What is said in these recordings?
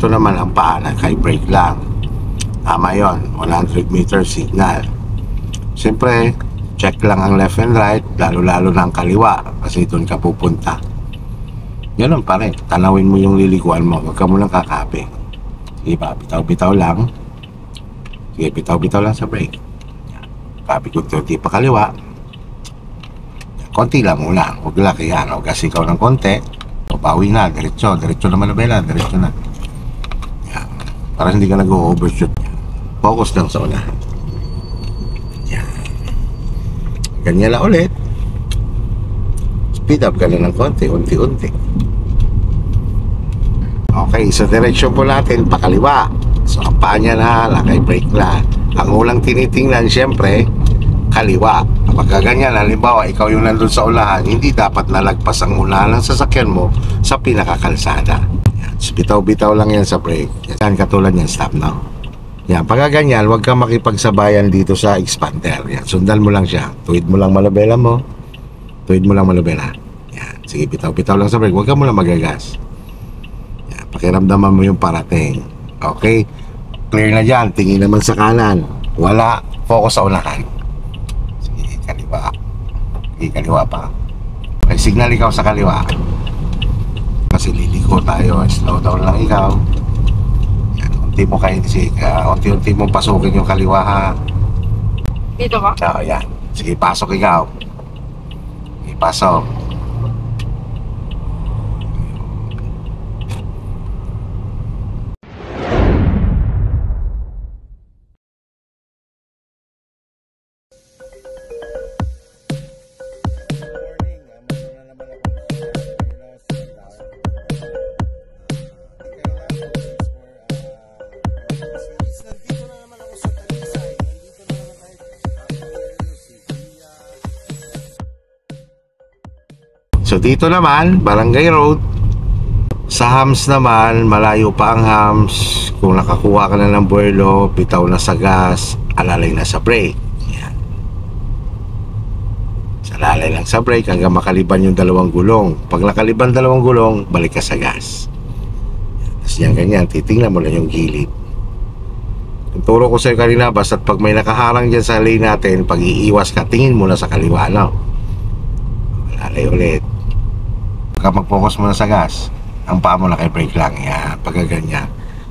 Ito naman ang paa, naka-brake lang. Tama yun, 100 meter signal. Siyempre, check lang ang left and right, lalo-lalo na ang kaliwa, kasi doon ka pupunta. Ganun pa rin, tanawin mo yung lilikuan mo, huwag ka mo lang kakapi. Sige ba, bitaw-bitaw lang. Sige, bitaw-bitaw lang sa brake. Kapi ko konti pa kaliwa. Konti lang muna, huwag laki yan, huwag kasi ikaw ng konti. Bawi na, diretso na manubela, diretso na. Yan. Para hindi ka nag-overshoot. Focus lang sa unahan. Yan. Ganyan lang ulit. Speed up ka na ng konti, unti-unti. Okay, so direction po natin, pakaliwa. So ang paa niya na, naka-brake na. Ang ulang tinitingnan, syempre, kaliwa. Kapag ganyan, halimbawa, ikaw yung nandun sa unahan, hindi dapat nalagpas ang unahan ng sasakyan mo sa pinakakalsada. Yan. So, bitaw-bitaw lang yan sa brake. Yan, katulad yan, stop now. Yan, pag ganyan, huwag kang makipagsabayan dito sa expander. Yan, sundan mo lang siya. Tuwid mo lang malabela mo. Tuwid mo lang malabela. Yan, sige, bitaw-bitaw lang sa brake. Huwag ka mo lang magagas. Yan, pakiramdaman mo yung parating. Okay? Clear na dyan. Tingin naman sa kanan. Wala. Focus sa unahan. Kaliwa. Okay, kaliwa pa. Okay, signal ikaw sa kaliwa. Kasi liliko tayo. Slow down lang ikaw. Yan, unti mo kayo. Unti-unti mong pasukin yung kaliwa ha. Dito ba? Oo, yan. Sige, pasok ikaw. Sige, pasok. So dito naman, Barangay Road. Sa hams naman, malayo pa ang hams. Kung nakakuha ka na ng buwelo, bitaw na sa gas, alalay na sa brake. Yan. Sa alalay lang sa brake hanggang makaliban yung dalawang gulong. Pag nakaliban dalawang gulong, balik ka sa gas. Tapos yan ganyan, titingnan mo lang yung gilid. Ang turo ko sa'yo kanina, basta't pag may nakaharang dyan sa lane natin, pag iiwas ka, tingin mo na sa kaliwa, no? Alalay ulit. Pagka mag-focus mo na sa gas, ang paa mo naka-brake lang. Yan, pagka ganyan,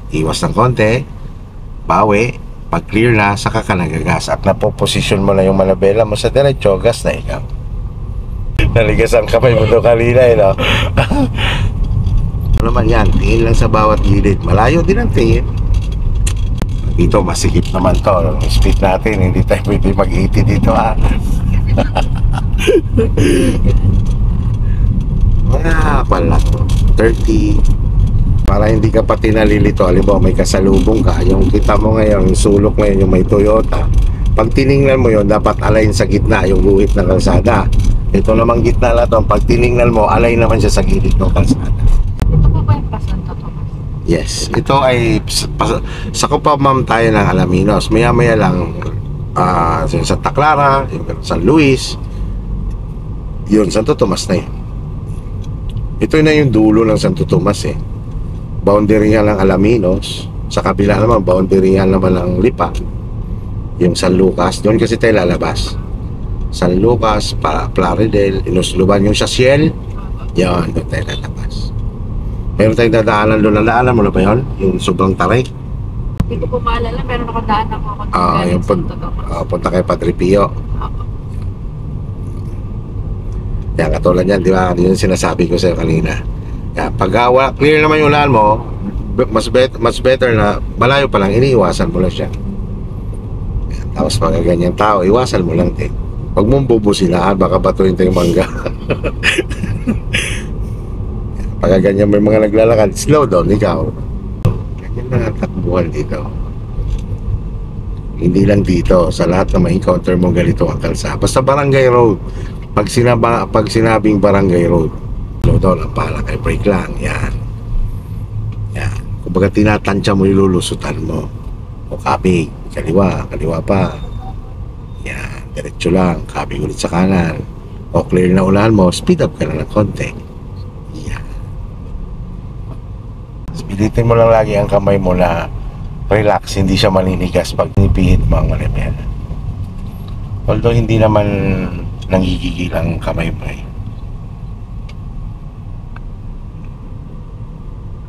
iwas ng konti, bawi, pag clear na, saka ka nagagas at napoposisyon mo na yung manabela mo sa diretso, gas na ikaw. Naligas ang kamay mo doon kanina, no? Ano naman yan, tingin lang sa bawat gilid. Malayo din ang tingin. Dito, masikip naman to. Yung speed natin, hindi tayo pwede mag-80 dito, ha? Pala 30 para hindi ka pati nalilito. Halimbawa may kasalubong ka, yung kita mo ngayon, yung sulok ngayon, yung may Toyota, pag tiningnan mo yon dapat align sa gitna yung guhit ng kalsada. Ito namang gitna na to, pag tiningnan mo, align naman siya sa gilid ng kalsada. Ito po ba yung Santo Tomas? Yes, ito ay sa Kupamam tayo ng Alaminos. Maya-maya lang sa Santa Clara, yung San Luis, yun, Santo Tomas na yun. Ito na yung dulo ng Santo Tomas eh. Boundary nga ng Alaminos. Sa kabila naman, boundary nga naman ng Lipa. Yung San Lucas, doon kasi tayo lalabas. San Lucas, Plaridel, Inusluban, yung Sasiel. Yan, doon tayo lalabas. Meron tayong dadaanan doon. Nadaanan mo na ba yun? Yung sobrang taray. Hindi ko po maalala, pero nakadaan ako Yung Santo Tomas. punta kay Padre Pio. Opo. Yan, katulad yan, di ba? Yun yung sinasabi ko sa'yo kanina. Yan, pag clear naman yung unahan mo, mas better na malayo pa lang, iniiwasan mo lang siya. Yan, tapos pag ganyan tao, iwasan mo lang din. Huwag mong bubusilahan, baka batuin tayong mangga. Pag ganyan may mga naglalakad, slow down, ikaw. Ganyan na ang takbuhan dito. Hindi lang dito, sa lahat na ma-encounter mo ganito ang kalsada. Basta Barangay Road. Pag sinabing Barangay Road, slow down ang pala, kay brake lang. Yan. Yan. Kumbaga tinatansya mo, ilulusutan mo. O kabig, kaliwa pa. Yan, diretso lang, kabig ulit sa kanan. O clear na unahan mo, speed up ka na ng konti. Yan. Speed Pilitin mo lang lagi ang kamay mo na relax, hindi siya maninigas pag nipihit mo ang manibela. Although hindi naman nanggigigil ang kamay mo eh.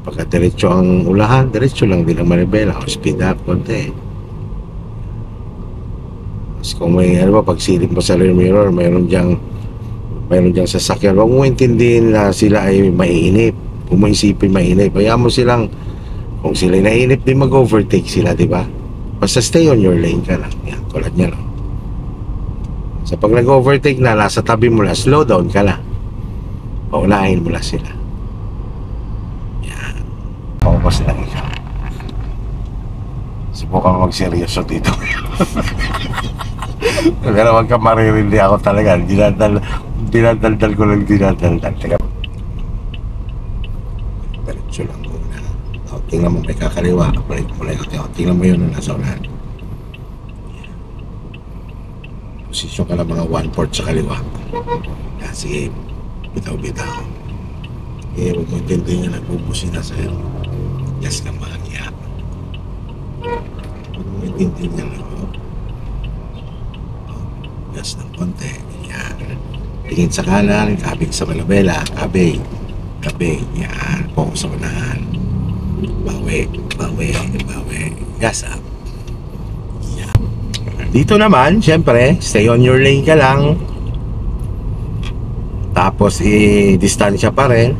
Pagka diretso ang ulahan, diretso lang din ang manibela o speed up konti. Tapos kung may ano ba, pag silip mo sa rear mirror, mayroon diyang sasakyan, huwag mo intindihin na sila ay maiinip. Kung mo isipin mainip, kaya mo silang, kung sila naiinip din mag-overtake sila, di ba? Basta stay on your lane ka lang. Yan, tulad niya lang. So pag nag-overtake na, nasa tabi mo na, slow down ka lang. Paunahin mo lang sila. Yan. Paubos lang ikaw. Subukan mag-seryoso dito. Pero wag ka maririndi ako talaga. Dinadaldal ko lang dinadaldal. Teka. Diretso lang muna. O, tingnan mo may kakaliwa. Balik mo lang. Tingnan mo yun na nasa unahan. Posisyon ka lang mga 1/4 sa kaliwa. Yan, sige. Bitaw-bitaw. Eh, huwag mo intindihin na nagbubusin na sa'yo. Yes ka mahangya. Huwag mo intindihin na yes ng konti. Yan. Tingin sa kanan, kabig sa malabela. Kabig. Yan. Focus sa unahan. Bawi. Yes up. Dito naman, syempre, stay on your lane ka lang. Tapos, distansya pa rin.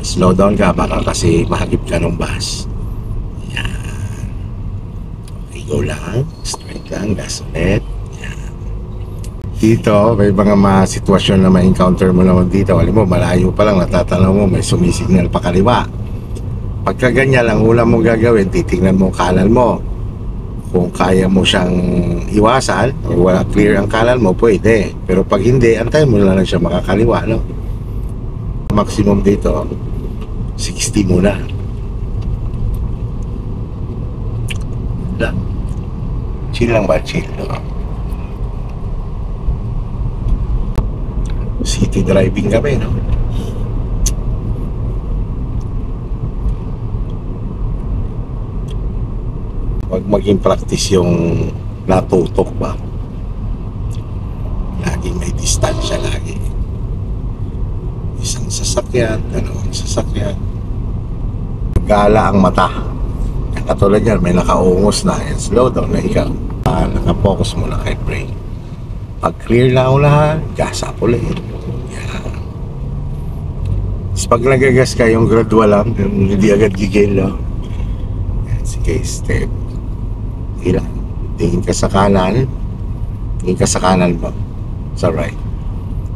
Slow down ka, baka kasi mahagip ka ng bus. Yan. Okay, go lang. Straight lang, gas ulit. Yan. Dito, may mga sitwasyon na ma-encounter mo naman dito. Alam mo, malayo pa lang, natatanaw mo, may sumisignal pa kaliwa. Pagka ganyan lang, una mong gagawin, titingnan mo kanan mo. Kung kaya mo siyang iwasan o wala clear ang kanan mo, pwede. Pero pag hindi, antayin mo na lang siya makakaliwa, no? Maximum dito 60 muna. Chill lang ba? Chill, no? City driving kami, no? Huwag maging practice yung natutok ba. Laging may distansya lagi. Isang sasakyan, dalawang sasakyan. Gala ang mata. Katulad yan, may nakaungos na. Yan, slow down na ikaw. Nakapokus mo na kay brake. Pag clear na ang lahat, gas up ulit. Yan. Tapos pag nagagas ka, yung gradual lang, yung hindi agad gigil lang. Yan, sige, step. Ilan. Tingin ka sa kanan. Tingin ka sa kanan mo. Sa right.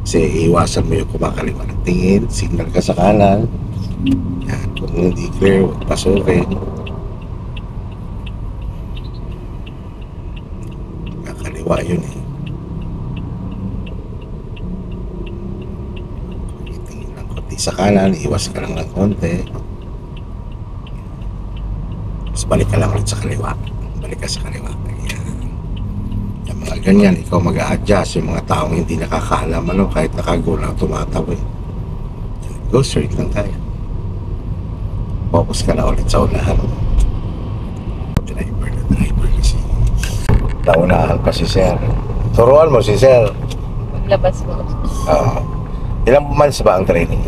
Kasi iwasan mo yung kumakaliwa. Tingin, signal ka sa kanan. Yan. Kung hindi clear, huwag pasukin. Kakaliwa yun eh. Tingin lang konti sa kanan. Iwas ka lang ng konti. Tapos balik ka lang ulit sa kaliwa. Balik ka sa kaliwa. Ayan. Yung mga ganyan, ikaw mag-a-adjust. Yung mga taong hindi nakakaalam, ano, kahit nakagulang, tumatawi. Go straight lang tayo. Focus ka na ulit sa unahan. Driver kasi. Naunahan pa si Sir. Turuan mo si Sir. Maglabas ko. Ilang months ba ang training?